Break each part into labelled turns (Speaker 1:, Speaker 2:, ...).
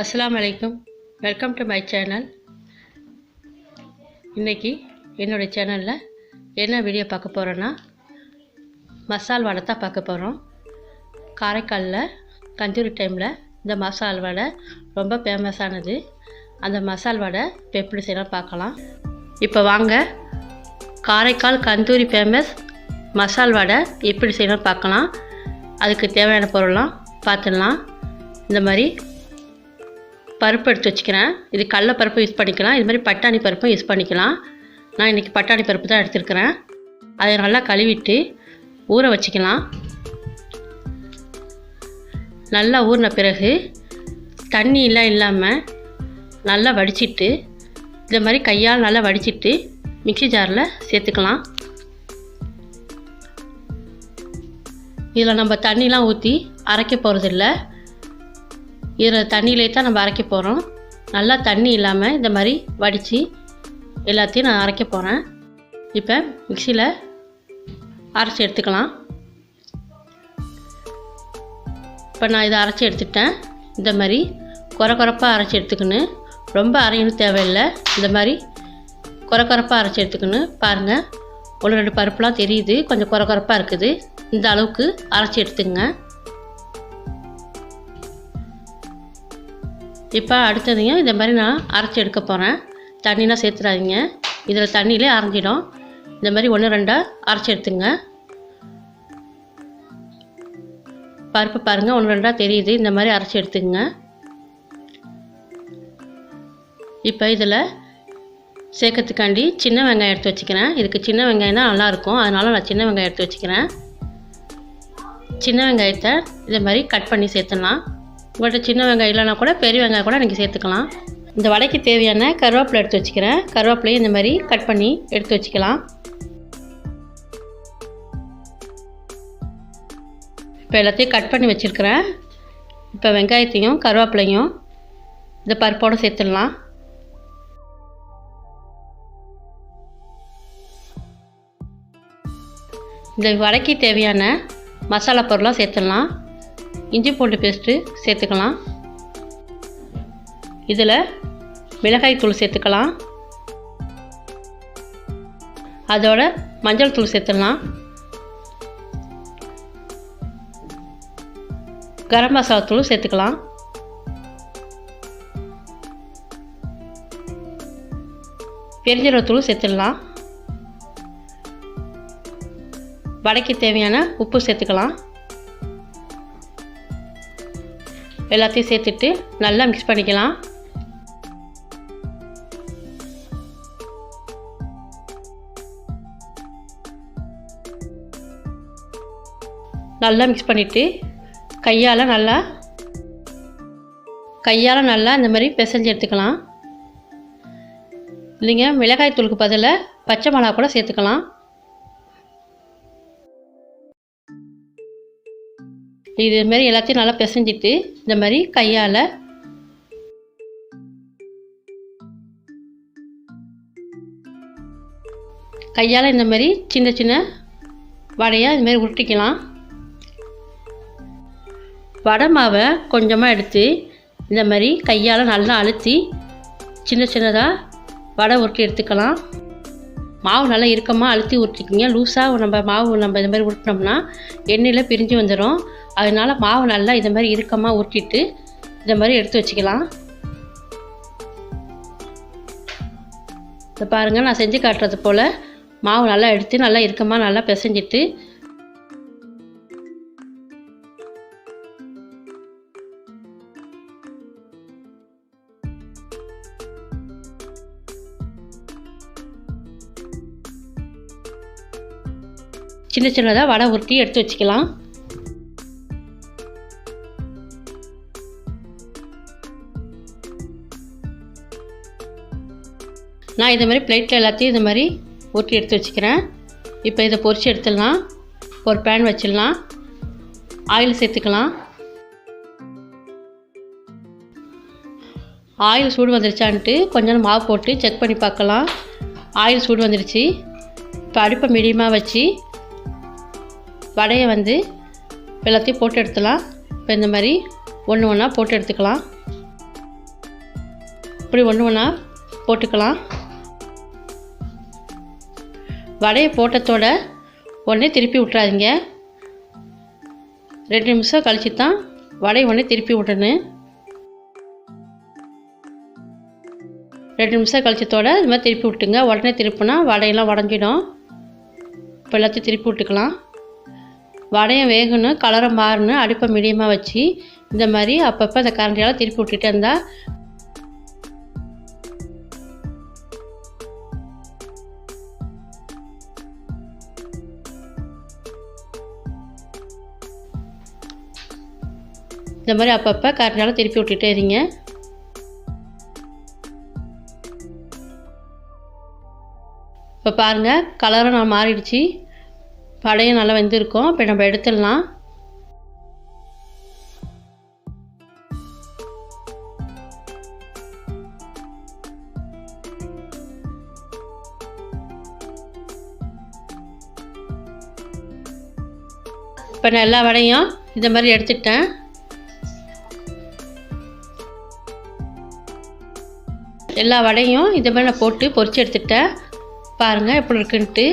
Speaker 1: அஸ்ஸலாமு அலைக்கும். Welcome to my channel. இன்றைக்கி என்னுடைய சேனலில் என்ன வீடியோ பார்க்க போகிறோன்னா, மசால் வடை தான் பார்க்க போகிறோம். காரைக்காலில் கந்தூரி டைமில் இந்த மசால் வடை ரொம்ப ஃபேமஸானது. அந்த மசால் வடை இப்போ எப்படி செய்யலாம் பார்க்கலாம். இப்போ வாங்க, காரைக்கால் கந்தூரி ஃபேமஸ் மசால் வடை எப்படி செய்யலாம் பார்க்கலாம். அதுக்கு தேவையான பொருள்லாம் பார்த்துடலாம். இந்த மாதிரி பருப்பு எடுத்து வச்சுக்கிறேன். இது கடலை பருப்பு யூஸ் பண்ணிக்கலாம், இது மாதிரி பட்டாணி பருப்பும் யூஸ் பண்ணிக்கலாம். நான் இன்றைக்கி பட்டாணி பருப்பு தான் எடுத்துருக்கிறேன். அதை நல்லா கழுவிட்டு ஊற வச்சுக்கலாம். நல்லா ஊறின பிறகு தண்ணி இல்லாமல் நல்லா வடிச்சிட்டு, இந்த மாதிரி கையால் நல்லா வடிச்சிட்டு மிக்ஸி ஜாரில் சேர்த்துக்கலாம். இதில் நம்ம தண்ணிலாம் ஊற்றி அரைக்க போகிறதில்ல, இதில் தண்ணியிலே தான் நம்ம அரைக்க போகிறோம். நல்லா தண்ணி இல்லாமல் இந்த மாதிரி வடித்து எல்லாத்தையும் நான் அரைக்க போகிறேன். இப்போ மிக்சியில் அரைச்சி எடுத்துக்கலாம். இப்போ நான் இதை அரைச்சி எடுத்துட்டேன். இந்த மாதிரி கொரப்பாக அரைச்சி எடுத்துக்கணும். ரொம்ப அரையணும் தேவையில்லை. இந்த மாதிரி கொரப்பாக அரைச்சி எடுத்துக்கணும். பாருங்கள், ஒன்று ரெண்டு பருப்புலாம் தெரியுது, கொஞ்சம் கொரப்பாக இருக்குது. இந்த அளவுக்கு அரைச்சி எடுத்துங்க. இப்போ அடுத்ததையும் இந்த மாதிரி நான் அரைச்சி எடுக்க போகிறேன். தண்ணிலாம் சேர்த்துறாதீங்க, இதில் தண்ணியிலே அரைஞ்சிடும். இந்த மாதிரி ஒன்று ரெண்டாக அரைச்சி எடுத்துங்க. பருப்பு பாருங்கள், ஒன்று ரெண்டாக தெரியுது. இந்த மாதிரி அரைச்சி எடுத்துங்க. இப்போ இதில் சேர்க்கறதுக்காண்டி சின்ன வெங்காயம் எடுத்து வச்சுக்கிறேன். இதுக்கு சின்ன வெங்காயம் தான் நல்லாயிருக்கும், அதனால் நான் சின்ன வெங்காயம் எடுத்து வச்சுக்கிறேன். சின்ன வெங்காயத்தை இதை மாதிரி கட் பண்ணி சேர்த்துடலாம். உங்கள்கிட்ட சின்ன வெங்காயம் இல்லைனா கூட பெரிய வெங்காயம் கூட நீங்கள் சேர்த்துக்கலாம். இந்த வடைக்கு தேவையான கருவேப்பிலை எடுத்து வச்சுக்கிறேன். கருவேப்பிலையும் இந்த மாதிரி கட் பண்ணி எடுத்து வச்சுக்கலாம். இப்போ எல்லாத்தையும் கட் பண்ணி வச்சுருக்கிறேன். இப்போ வெங்காயத்தையும் கருவேப்பிலையும் இந்த பருப்போடு சேர்த்துடலாம். இந்த வடைக்கு தேவையான மசாலா பொருளாக சேர்த்துடலாம். இஞ்சி பூண்டு பேஸ்ட்டு சேர்த்துக்கலாம். இதில் மிளகாய் தூள் சேர்த்துக்கலாம். அதோட மஞ்சள் தூள் சேர்த்துடலாம். கரம் மசாலா தூள் சேர்த்துக்கலாம். பெருஞ்சீரகத்தூள் சேர்த்துடலாம். வடைக்கு தேவையான உப்பு சேர்த்துக்கலாம். எல்லாத்தையும் சேர்த்துட்டு நல்லா மிக்ஸ் பண்ணிக்கலாம். நல்லா மிக்ஸ் பண்ணிவிட்டு கையால் நல்லா இந்த மாதிரி பிசைஞ்சு எடுத்துக்கலாம். இல்லைங்க, மிளகாய் தூளுக்கு பதிலாக பச்சை மிளகா கூட சேர்த்துக்கலாம். இது மாதிரி எல்லாத்தையும் நல்லா பிசைஞ்சிட்டு இந்த மாதிரி கையால் இந்த மாதிரி சின்ன சின்ன வடையாக இது மாதிரி உருட்டிக்கலாம். வடை மாவை கொஞ்சமாக எடுத்து இந்த மாதிரி கையால் நல்லா அழுத்தி சின்ன சின்னதாக வடை உருட்டி எடுத்துக்கலாம். மாவு நல்லா இறுக்கமாக அழுத்தி உருட்டிக்கிங்க. லூஸாக நம்ம இந்த மாதிரி உருட்டினோம்னா எண்ணெயில் பிரிஞ்சு வந்துடும். அதனால் மாவு நல்லா இந்த மாதிரி இறுக்கமாக உருட்டிட்டு இந்த மாதிரி எடுத்து வச்சுக்கலாம். இதை பாருங்கள், நான் செஞ்சு காட்டுறது போல் மாவு நல்லா எடுத்து நல்லா இறுக்கமாக நல்லா பிசைஞ்சிட்டு சின்ன சின்னதாக வடை உருட்டி எடுத்து வச்சுக்கலாம். நான் இந்த மாதிரி பிளேட்டில் எல்லாத்தையும் இந்த மாதிரி ஊற்றி எடுத்து வச்சுக்கிறேன். இப்போ இதை பொரித்து எடுத்துடலாம். ஒரு பேன் வச்சிடலாம். ஆயில் சேர்த்துக்கலாம். ஆயில் சூடு வந்துருச்சான்ட்டு கொஞ்சம் மாவு போட்டு செக் பண்ணி பார்க்கலாம். ஆயில் சூடு வந்துருச்சு. இப்போ அடுப்பை மீடியமாக வச்சு வடையை எல்லாத்தையும் போட்டு எடுத்துலாம். இப்போ இந்த மாதிரி ஒன்று ஒன்றா போட்டு எடுத்துக்கலாம். இப்படி ஒன்று ஒன்றா போட்டுக்கலாம். வடையை போட்டதோட உடனே திருப்பி விட்றாதீங்க. 2 நிமிஷம் கழிச்சு தான் வடையை உடனே திருப்பி விடணும். 2 நிமிஷம் கழிச்சத்தோட இது மாதிரி திருப்பி விட்டுங்க. உடனே திருப்பினா வடையெல்லாம் உடஞ்சிடும். இப்போ எல்லாத்தையும் திருப்பி விட்டுக்கலாம். வடையை வேகணும், கலரை மாறணும். அடுப்பை மீடியமாக வச்சு இந்த மாதிரி அப்பப்போ அந்த கரண்டியால் திருப்பி விட்டுட்டே இருந்தால் இந்த மாதிரி அப்பப்போ கரண்டியால் திருப்பி விட்டுட்டே இருங்க. இப்போ பாருங்கள், கலரும் நான் மாறிடுச்சு, வடையும் நல்லா வெந்திருக்கும். இப்போ நம்ம எடுத்துடலாம். இப்போ நான் எல்லா வடையும் இந்த மாதிரி எடுத்துட்டேன். எல்லா வடையும் இந்த மாதிரி நான் போட்டு பொரிச்சு எடுத்துட்டேன். பாருங்கள் எப்படி இருக்குன்ட்டு.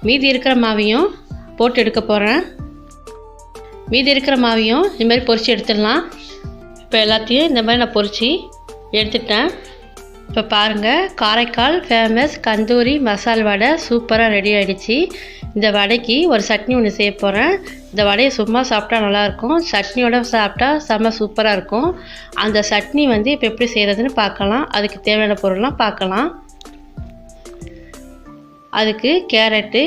Speaker 1: மீதி இருக்கிற மாவையும் போட்டு எடுக்க போகிறேன். மீதி இருக்கிற மாவையும் இந்த மாதிரி பொரிச்சு எடுத்துடலாம். இப்போ எல்லாத்தையும் இந்த மாதிரி நான் பொரிச்சு எடுத்துட்டேன். இப்போ பாருங்கள், காரைக்கால் ஃபேமஸ் கந்தூரி மசால் வடை சூப்பராக ரெடி ஆகிடுச்சு. இந்த வடைக்கு ஒரு சட்னி ஒன்று செய்ய போகிறேன். இந்த வடையை சும்மா சாப்பிட்டா நல்லாயிருக்கும், சட்னியோட சாப்பிட்டா செம்ம சூப்பராக இருக்கும். அந்த சட்னி வந்து இப்போ எப்படி செய்கிறதுன்னு பார்க்கலாம். அதுக்கு தேவையான பொருள்லாம் பார்க்கலாம். அதுக்கு கேரட்டு,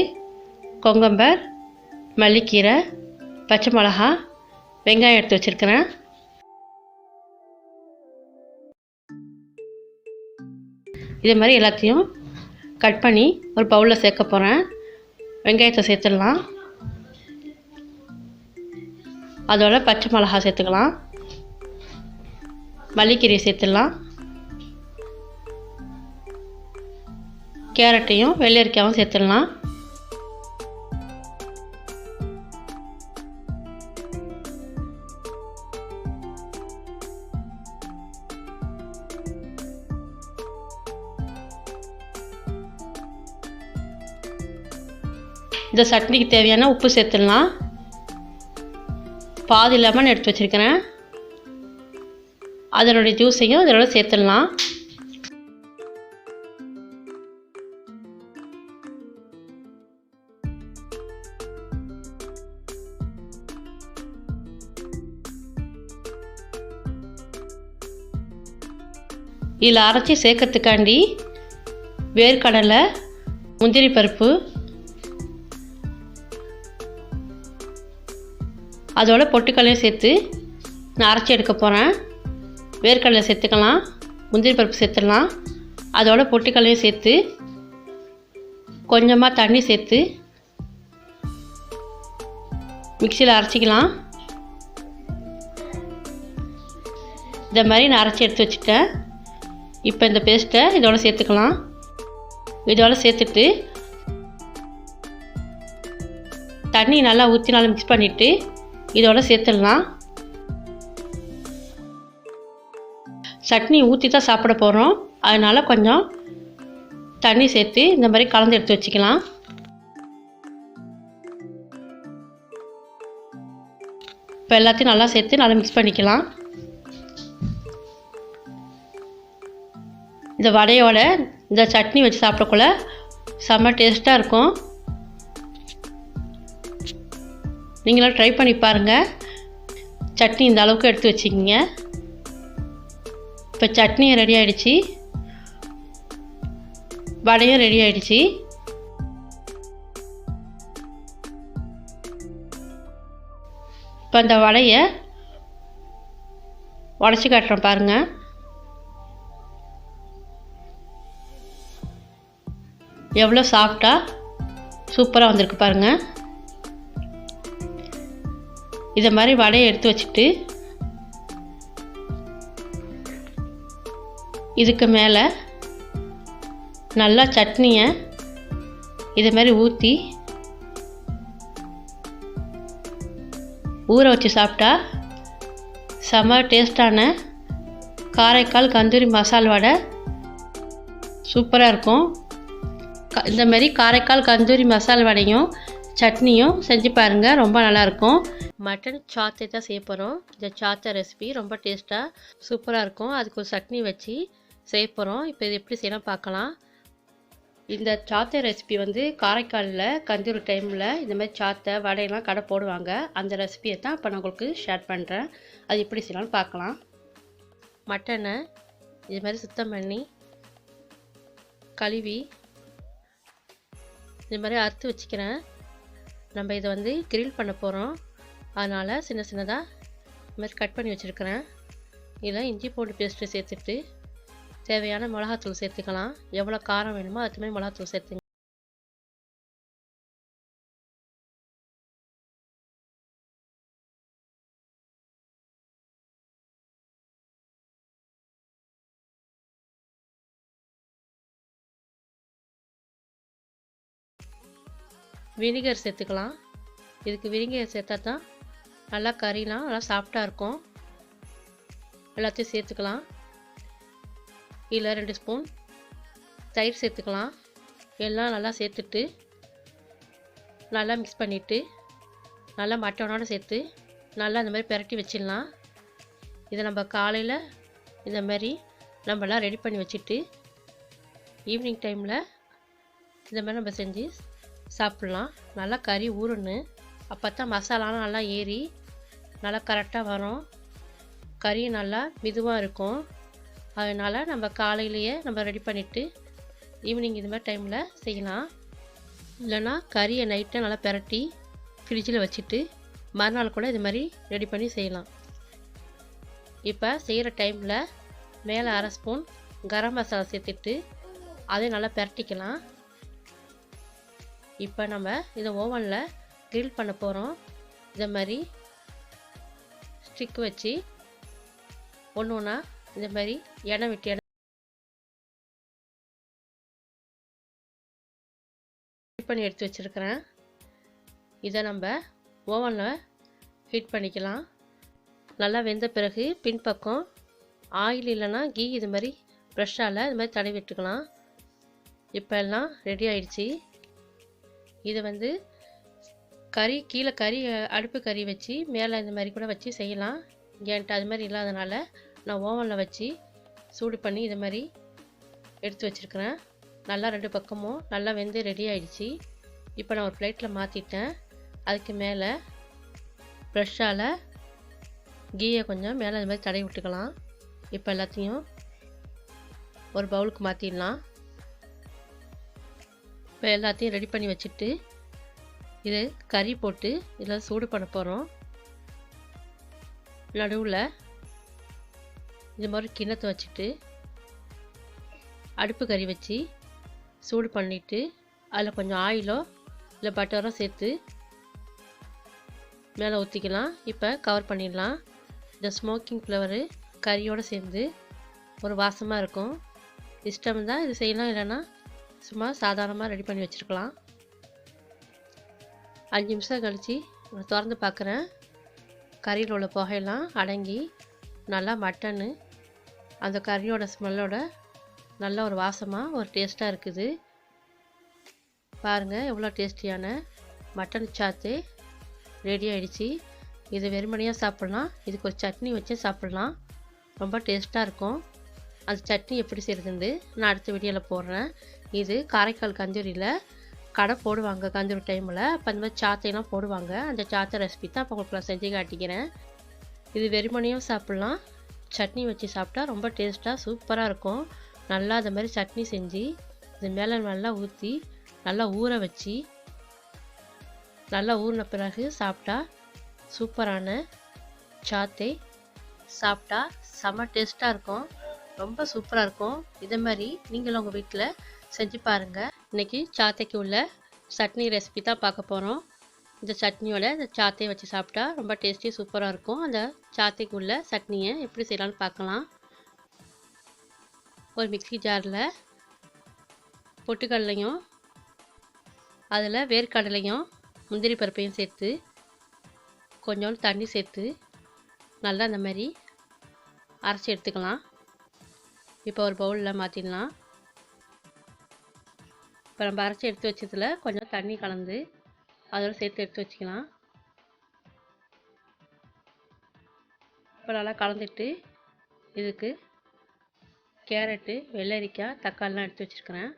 Speaker 1: கொங்கம்பர், மல்லிக்கீரை, பச்சை மிளகா, வெங்காயம் எடுத்து வச்சுருக்கிறேன். இதே மாதிரி எல்லாத்தையும் கட் பண்ணி ஒரு பவுலில் சேர்க்க போகிறேன். வெங்காயத்தை சேர்த்துடலாம். அதோட பச்சை மிளகா சேர்த்துக்கலாம். மல்லிக்கீரையை சேர்த்துடலாம். கேரட்டையும் வெள்ளரிக்காயும் சேர்த்துடலாம். இந்த சட்னிக்கு தேவையான உப்பு சேர்த்துடலாம். பாதி லெமன் எடுத்து வச்சுருக்கிறேன், அதனுடைய ஜூஸையும் இதோட சேர்த்துடலாம். இதில் அரைச்சி சேர்க்கறதுக்காண்டி வேர்க்கடலை, முந்திரி பருப்பு, அதோட பொட்டுக்கல்லையும் சேர்த்து நான் அரைச்சி எடுக்க போகிறேன். வேர்க்கடலை சேர்த்துக்கலாம், முந்திரி பருப்பு சேர்த்துடலாம், அதோட பொட்டுக்கல்லையும் சேர்த்து கொஞ்சமாக தண்ணி சேர்த்து மிக்சியில் அரைச்சிக்கலாம். இந்த மாதிரி நான் அரைச்சி எடுத்து வச்சுட்டேன். இப்போ இந்த பேஸ்ட்டை இதோட சேர்த்துக்கலாம். இதோட சேர்த்துட்டு தண்ணி நல்லா ஊற்றி நல்லா மிக்ஸ் பண்ணிவிட்டு இதோட சேர்த்துடலாம். சட்னி ஊற்றி தான் சாப்பிட போகிறோம், அதனால் கொஞ்சம் தண்ணி சேர்த்து இந்த மாதிரி கலந்து எடுத்து வச்சுக்கலாம். இப்போ எல்லாத்தையும் நல்லா சேர்த்து நல்லா மிக்ஸ் பண்ணிக்கலாம். இந்த வடையோட இந்த சட்னி வச்சு சாப்பிடக்குள்ள செம்ம டேஸ்ட்டாக இருக்கும். நீங்களும் ட்ரை பண்ணி பாருங்கள். சட்னி இந்த அளவுக்கு எடுத்து வச்சுக்கிங்க. இப்போ சட்னியும் ரெடி ஆகிடுச்சு, வடையும் ரெடி ஆகிடுச்சு. இப்போ அந்த வடையை உடச்சி காட்டுறேன் பாருங்கள். எவ்வளோ சாஃப்டாக சூப்பராக வந்திருக்கு பாருங்கள். இதை மாதிரி வடையை எடுத்து வச்சுட்டு இதுக்கு மேலே நல்லா சட்னியை இதை மாதிரி ஊற்றி ஊற வச்சு சாப்பிட்டா செம்ம டேஸ்டான காரைக்கால் கந்தூரி மசால் வடை சூப்பராக இருக்கும். இந்த மாதிரி காரைக்கால் கந்தூரி மசால் வடையும் சட்னியும் செஞ்சு பாருங்கள், ரொம்ப நல்லாயிருக்கும். மட்டன் சாத்தை தான் செய்ய போகிறோம். இந்த சாத்தை ரெசிபி ரொம்ப டேஸ்ட்டாக சூப்பராக இருக்கும். அதுக்கு ஒரு சட்னி வச்சு செய்ய போகிறோம். இப்போ இது எப்படி செய்யலாம் பார்க்கலாம். இந்த சாத்தை ரெசிபி வந்து காரைக்காலில் கந்தூரி டைமில் இந்த மாதிரி சாத்தை வடையெல்லாம் கடை போடுவாங்க. அந்த ரெசிபியை தான் இப்போ நான் உங்களுக்கு ஷேர் பண்ணுறேன். அது எப்படி செய்யலாம்னு பார்க்கலாம். மட்டனை இது மாதிரி சுத்தம் பண்ணி கழுவி இது மாதிரி அறுத்து வச்சுக்கிறேன். நம்ம இதை வந்து கிரில் பண்ண போகிறோம். அதனால் சின்ன சின்னதாக இது மாதிரி கட் பண்ணி வச்சுருக்கிறேன். இதில் இஞ்சி பூண்டு பேஸ்ட்டு சேர்த்துட்டு தேவையான மிளகாத்தூள் சேர்த்துக்கலாம். எவ்வளோ காரம் வேணுமோ அதுக்கு மாதிரி மிளகாத்தூள் சேர்த்துங்க. வினிகர் சேர்த்துக்கலாம். இதுக்கு வினிகர் சேர்த்தா தான் நல்லா கறிலாம் நல்லா சாஃப்டாக இருக்கும். எல்லாத்தையும் சேர்த்துக்கலாம். இதில் 2 ஸ்பூன் தயிர் சேர்த்துக்கலாம். எல்லாம் நல்லா சேர்த்துட்டு நல்லா மிக்ஸ் பண்ணிவிட்டு நல்லா மட்டனோடு சேர்த்து நல்லா இந்த மாதிரி பிரட்டி வச்சிடலாம். இதை நம்ம காலையில் இந்த மாதிரி நம்மலாம் ரெடி பண்ணி வச்சுட்டு ஈவினிங் டைமில் இந்த மாதிரி நம்ம செஞ்சு சாப்பிட்லாம். நல்லா கறி ஊறணும். அப்போ தான் மசாலாலாம் நல்லா ஏறி நல்லா கரெக்டாக வரும். கறி நல்லா மிதுவாக இருக்கும். அதனால் நம்ம காலையிலேயே நம்ம ரெடி பண்ணிவிட்டு ஈவினிங் இது மாதிரி டைமில் செய்யலாம். இல்லைன்னா கறியை நைட்டை நல்லா பிரட்டி ஃப்ரிட்ஜில் வச்சுட்டு மறுநாள் கூட இது மாதிரி ரெடி பண்ணி செய்யலாம். இப்போ செய்கிற டைமில் மேலே 1/2 ஸ்பூன் கரம் மசாலா சேர்த்துட்டு அதை நல்லா பிரட்டிக்கலாம். இப்போ நம்ம இதை ஓவனில் கிரில் பண்ண போகிறோம். இதை மாதிரி ஸ்டிக் வச்சு ஒன்று ஒன்றா இந்த மாதிரி எண்ணெய் விட்டு பண்ணி எடுத்து வச்சுருக்கிறேன். இதை நம்ம ஓவனில் ஹீட் பண்ணிக்கலாம். நல்லா வெந்த பிறகு பின்பக்கம் ஆயில் இல்லைன்னா கீ இது மாதிரி ப்ரெஷ்ஷால் இது மாதிரி தடவி விட்டுக்கலாம். இப்போ எல்லாம் ரெடி ஆயிடுச்சு. இது வந்து கறி கீழே அடுப்பு கறி வச்சு மேலே இந்த மாதிரி கூட வச்சு செய்யலாம். என்கிட்ட அது மாதிரி இல்லாதனால நான் ஓவனில் வச்சு சூடு பண்ணி இது மாதிரி எடுத்து வச்சுருக்கிறேன். நல்லா 2 பக்கமும் நல்லா வெந்து ரெடி ஆகிடுச்சு. இப்போ நான் ஒரு பிளேட்டில் மாற்றிட்டேன். அதுக்கு மேலே ப்ரெஷ்ஷால் கீயை கொஞ்சம் மேலே இது மாதிரி தடவி விட்டுக்கலாம். இப்போ எல்லாத்தையும் ஒரு பவுலுக்கு மாற்றிடலாம். இப்போ எல்லாத்தையும் ரெடி பண்ணி வச்சுட்டு இது கறி போட்டு இதில் சூடு பண்ண போகிறோம். நடுவில் இது மாதிரி கிண்ணத்தை வச்சுட்டு அடுப்பு கறி வச்சு சூடு பண்ணிவிட்டு அதில் கொஞ்சம் ஆயிலோ இல்லை பட்டரோ சேர்த்து மேலே ஊற்றிக்கலாம். இப்போ கவர் பண்ணிடலாம். இந்த ஸ்மோக்கிங் ஃப்ளவரு கறியோடு சேர்ந்து ஒரு வாசமாக இருக்கும். இஷ்டம் தான் இது செய்யலாம், இல்லைன்னா சும்மா சாதாரணமாக ரெடி பண்ணி வச்சுருக்கலாம். 5 நிமிஷம் கழித்து திறந்து பார்க்குறேன். கறியில் உள்ள புகையெல்லாம் அடங்கி நல்லா மட்டனு அந்த கறியோட ஸ்மெல்லோட நல்ல ஒரு வாசமாக ஒரு டேஸ்ட்டாக இருக்குது. பாருங்கள் எவ்வளோ டேஸ்டியான மட்டன் சாத்து ரெடி ஆகிடுச்சு. இது வெறுமனையாக சாப்பிட்லாம், இதுக்கு ஒரு சட்னி வச்சு சாப்பிட்லாம். ரொம்ப டேஸ்ட்டாக இருக்கும். அந்த சட்னி எப்படி செய்கிறதுன்னு நான் அடுத்த வீடியோவில் போடுறேன். இது காரைக்கால் கந்தூரியில் கடை போடுவாங்க கந்தூரி டைமில். அப்போ அந்த மாதிரி சாத்தையெல்லாம் போடுவாங்க. அந்த சாத்தை ரெசிபி தான் அப்போ உங்களுக்கு நான் செஞ்சு காட்டிக்கிறேன். இது வெறுமனையும் சாப்பிட்லாம், சட்னி வச்சு சாப்பிட்டா ரொம்ப டேஸ்ட்டாக சூப்பராக இருக்கும். நல்லா அந்த மாதிரி சட்னி செஞ்சு இது மேலே நல்லா ஊற்றி நல்லா ஊற வச்சு நல்லா ஊறின பிறகு சாப்பிட்டா சூப்பரான சாத்தை சாப்பிட்டா செம்ம டேஸ்ட்டாக இருக்கும். ரொம்ப சூப்பராக இருக்கும். இதே மாதிரி நீங்களும் உங்கள் வீட்டில் செஞ்சு பாருங்கள். இன்றைக்கி சாத்தைக்கு உள்ள சட்னி ரெசிபி தான் பார்க்க போகிறோம். இந்த சட்னியோட இந்த சாத்தையை வச்சு சாப்பிட்டா ரொம்ப டேஸ்டி சூப்பராக இருக்கும். அந்த சாத்தைக்கு உள்ள சட்னியை எப்படி செய்யலான்னு பார்க்கலாம். ஒரு மிக்ஸி ஜாரில் பொட்டுக்கடலையும் அதில் வேர்க்கடலையும் முந்திரி பருப்பையும் சேர்த்து கொஞ்சோண்டு தண்ணி சேர்த்து நல்லா இந்த மாதிரி அரைச்சி எடுத்துக்கலாம். இப்போ ஒரு பவுலில் மாற்றிடலாம். இப்போ நம்ம அரைச்சி எடுத்து வச்சதில் கொஞ்சம் தண்ணி கலந்து அதோடு சேர்த்து எடுத்து வச்சுக்கலாம். இப்போ நல்லா கலந்துட்டு இதுக்கு கேரட்டு, வெள்ளரிக்காய், தக்காளிலாம் எடுத்து வச்சுருக்கிறேன்.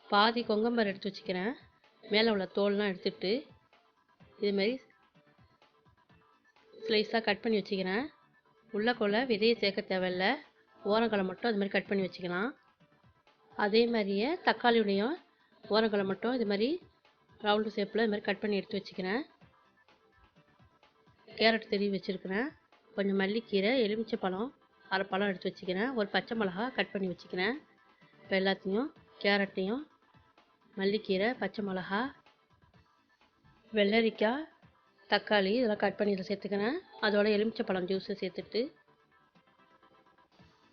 Speaker 1: பாதி கொங்கம்பர் எடுத்து வச்சுக்கிறேன். மேலே உள்ள தோல்லாம் எடுத்துட்டு இதுமாரி ஸ்லைஸாக கட் பண்ணி வச்சுக்கிறேன். உள்ளக்குள்ள விதையை சேர்க்க தேவையில்லை, ஓரங்களை மட்டும் அது மாதிரி கட் பண்ணி வச்சுக்கலாம். அதே மாதிரியே தக்காளியுடையும் ஓரங்களை மட்டும் இது மாதிரி ரவுண்டு ஷேப்பில் இது மாதிரி கட் பண்ணி எடுத்து வச்சுக்கிறேன். கேரட் திருவி வச்சுருக்கிறேன். கொஞ்சம் மல்லிக்கீரை, எலுமிச்சை பழம், அரை பழம் எடுத்து வச்சுக்கிறேன். ஒரு பச்சை மிளகா கட் பண்ணி வச்சுக்கிறேன். இப்போ எல்லாத்தையும் கேரட்டையும் மல்லிக்கீரை, பச்சை மிளகா, வெள்ளரிக்காய், தக்காளி இதெல்லாம் கட் பண்ணி இதில் சேர்த்துக்கிறேன். அதோட எலுமிச்சை பழம் ஜூஸை சேர்த்துட்டு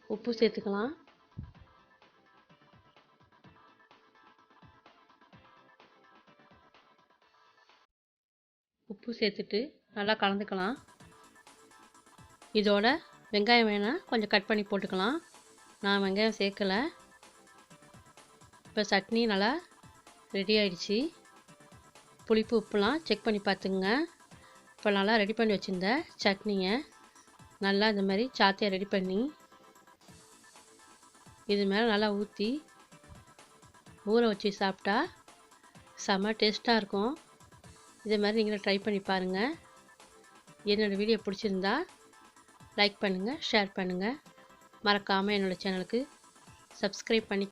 Speaker 1: உப்பு சேர்த்துக்கலாம். உப்பு சேர்த்துட்டு நல்லா கலந்துக்கலாம். இதோட வெங்காயம் வேணால் கொஞ்சம் கட் பண்ணி போட்டுக்கலாம். நான் வெங்காயம் சேர்க்கலை. இப்போ சட்னி நல்லா ரெடி ஆயிடுச்சு. புளிப்பு உப்புலாம் செக் பண்ணி பார்த்துங்க. இப்போ நல்லா ரெடி பண்ணி வச்சுருந்த சட்னியை நல்லா இந்த மாதிரி சாத்தியாக ரெடி பண்ணி இது மேலே நல்லா ஊற்றி ஊற வச்சு சாப்பிட்டா செம்ம டேஸ்ட்டாக இருக்கும். இதே மாதிரி நீங்களும் ட்ரை பண்ணி பாருங்கள். என்னோடய வீடியோ பிடிச்சிருந்தா லைக் பண்ணுங்கள், ஷேர் பண்ணுங்கள். மறக்காமல் என்னோடய சேனலுக்கு சப்ஸ்கிரைப் பண்ணி